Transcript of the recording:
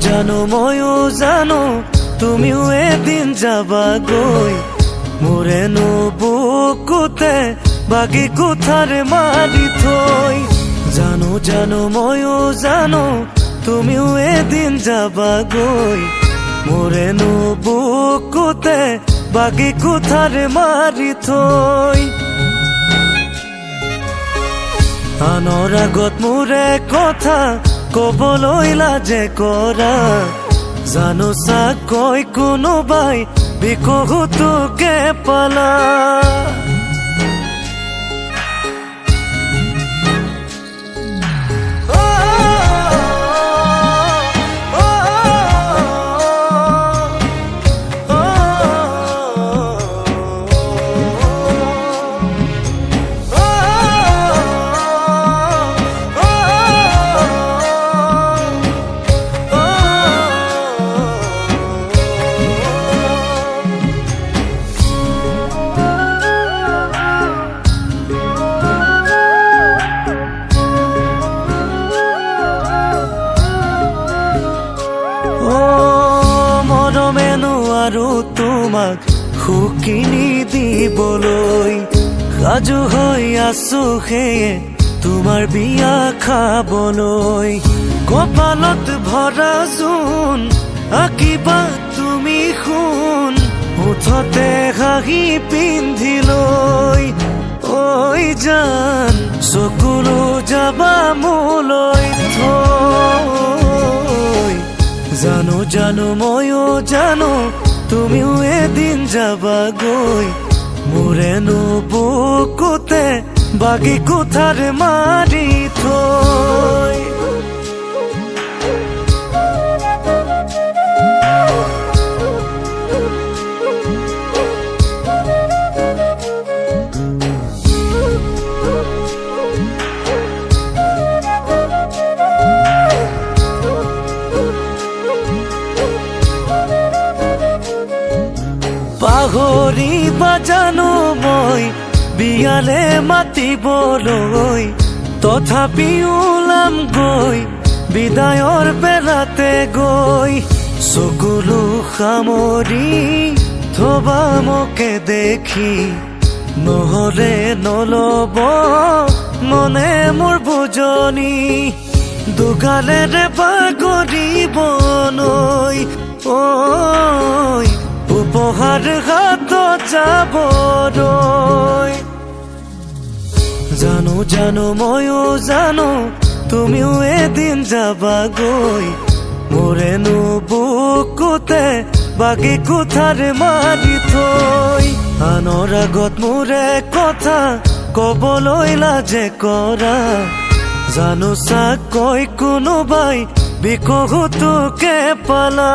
জানো ময়ো জানো তুমিও এদিন যাবাগৈ মোৰেনো বুকুতে বাগি কোঠাৰ মাৰি থৈ জানো ময়ো জানো তুমিও এদিন যাবাগৈ মোৰেনো বুকুতে বাগি কোঠাৰ মাৰি থৈ আনৰ আগত মোৰে কথা কবলৈ লাজে কৰা জানো চাকৈ কোনোবাই বিকহুটোকে পালা আৰু তোমাক সুকিনি দিবলৈ সাজু হৈ আছো সেয়ে তোমাৰ বিয়া খাবলৈ কপালত ভৰা জোন আঁকিবা তুমি সোণ মুঠতে হাঁহি পিন্ধি লৈ ঐ জান চকুলো যাবা মোলৈ থৈ জানো ময়ো জানো তুমিও এদিন যাবাগৈ মোৰেনো বুকুতে বাগি কোঠাৰ মাৰি থৈ পাহৰিবা জানো মই বিয়ালে মাতিবলৈ তথাপিও ওলাম গৈ বিদায়ৰ বেলাতে গৈ চকুলো সামৰি থবা মোকে দেখি নহলে নলব মনে মোৰ বুজনি দুগালেৰে বাগৰিব নৈ ঐ উপহাৰ হাতত যাবলৈ জানো ময়ো জানো তুমিও এদিন যাবাগৈ মোৰেনো বুকুতে বাগি কোঠাৰ মাৰি থৈ আনৰ আগত মোৰে কথা কবলৈ লাজে কৰা জানো চাকৈ কোনোবাই বিকহুটোকে পালা